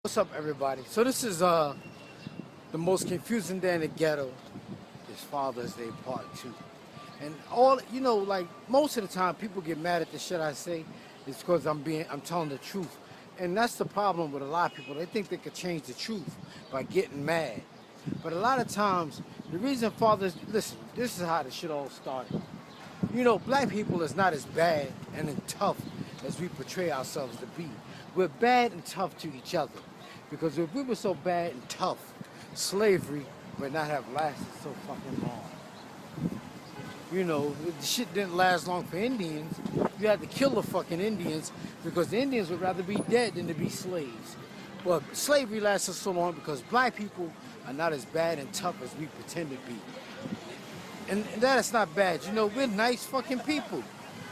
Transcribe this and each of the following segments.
What's up, everybody? So this is the most confusing day in the ghetto. Is Father's Day Part 2. And like most of the time people get mad at the shit I say is because I'm telling the truth. And that's the problem with a lot of people. They think they could change the truth by getting mad. But a lot of times the reason listen, this is how the shit all started. Black people is not as bad and tough as we portray ourselves to be. We're bad and tough to each other. Because if we were so bad and tough, slavery would not have lasted so fucking long. The shit didn't last long for Indians. You had to kill the fucking Indians because the Indians would rather be dead than to be slaves. But slavery lasted so long because black people are not as bad and tough as we pretend to be. And that's not bad. We're nice fucking people.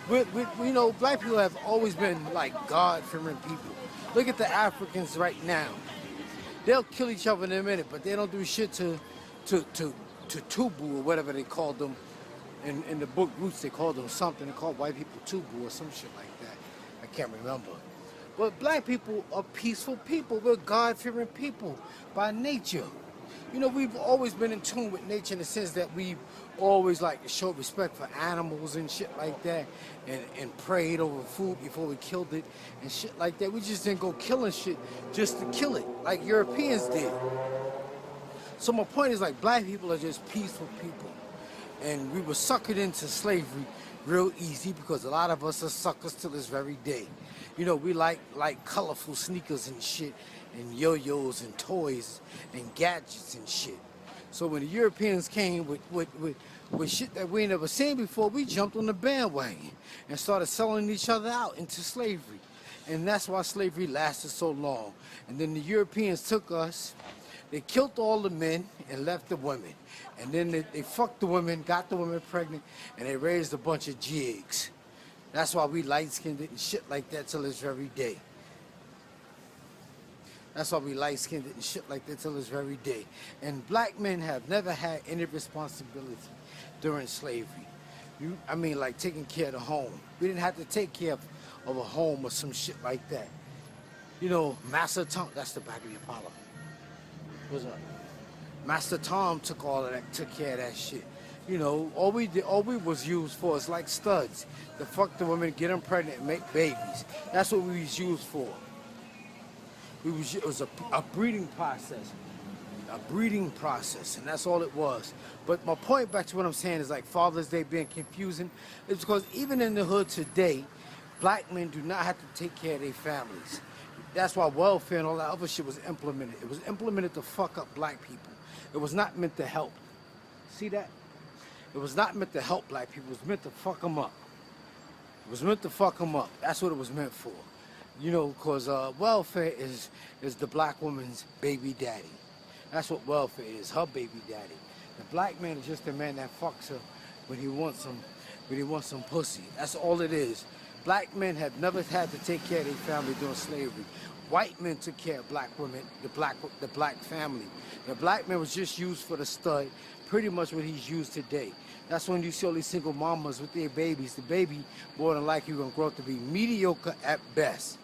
Black people have always been like God-fearing people. Look at the Africans right now. They'll kill each other in a minute, but they don't do shit to Tubu or whatever they called them. In the book Roots, they called them something. They called white people Tubu or some shit like that. I can't remember. But black people are peaceful people. We're God-fearing people by nature. We've always been in tune with nature in the sense that we've always showed respect for animals and shit like that and prayed over food before we killed it and shit like that. We just didn't go killing shit just to kill it like Europeans did. So my point is black people are just peaceful people. And we were suckered into slavery real easy because a lot of us are suckers till this very day. We like colorful sneakers and shit and yo-yos and toys and gadgets and shit. So when the Europeans came with shit that we ain't never seen before, we jumped on the bandwagon and started selling each other out into slavery. And that's why slavery lasted so long. And then the Europeans took us, they killed all the men and left the women. And then they fucked the women, got the women pregnant, and they raised a bunch of jigs. That's why we light-skinned it and shit like that till this very day. That's why we light-skinned it and shit like that till this very day. And black men have never had any responsibility during slavery. Taking care of the home. We didn't have to take care of a home or some shit like that. Master Tom, that's the back of the Apollo. What's up? Master Tom took all of that, took care of that shit. All we was used for is like studs. To fuck the women, get them pregnant, and make babies. That's what we was used for. It was a breeding process. A breeding process, and that's all it was. But my point back to what I'm saying is Father's Day being confusing is because even in the hood today, black men do not have to take care of their families. That's why welfare and all that other shit was implemented. It was implemented to fuck up black people. It was not meant to help. See that? It was not meant to help black people. It was meant to fuck them up. It was meant to fuck them up. That's what it was meant for. Because welfare is the black woman's baby daddy. That's what welfare is, her baby daddy. The black man is just the man that fucks her when he wants some pussy. That's all it is. Black men have never had to take care of their family during slavery. White men took care of black women, the black family. The black man was just used for the stud, pretty much what he's used today. That's when you see all these single mamas with their babies. The baby, more than likely, going to grow up to be mediocre at best.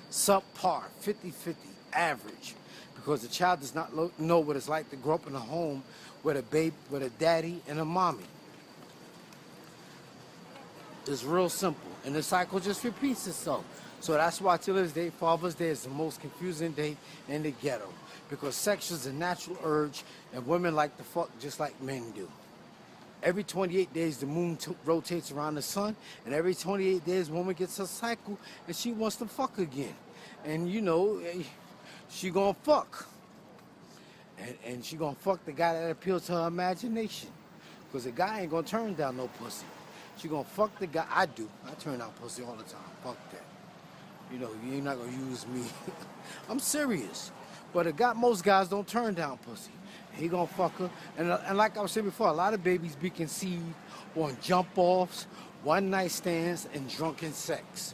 Subpar, 50-50, average. Because the child does not know what it's like to grow up in a home with a daddy and a mommy. It's real simple. And the cycle just repeats itself. So that's why till this day, Father's Day is the most confusing day in the ghetto. Because sex is a natural urge and women like to fuck just like men do. Every 28 days the moon rotates around the sun, and every 28 days a woman gets her cycle and she wants to fuck again. And she gonna fuck. And she gonna fuck the guy that appeals to her imagination. Because the guy ain't gonna turn down no pussy. She gonna fuck the guy. I do. I turn down pussy all the time. Fuck that. You ain't not gonna use me. I'm serious. But most guys don't turn down pussy. He gonna fuck her. And like I was saying before, a lot of babies be conceived on jump-offs, one-night stands, and drunken sex.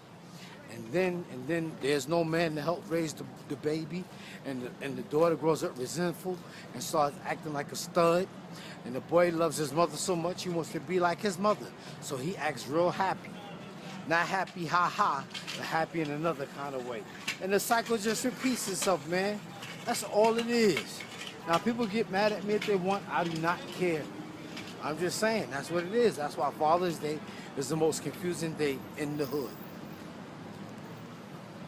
And then there's no man to help raise the baby, and the daughter grows up resentful and starts acting like a stud. And the boy loves his mother so much he wants to be like his mother, so he acts real happy. Not happy, ha ha, but happy in another kind of way. And the cycle just repeats itself, man. That's all it is. Now, people get mad at me if they want. I do not care. I'm just saying, that's what it is. That's why Father's Day is the most confusing day in the hood.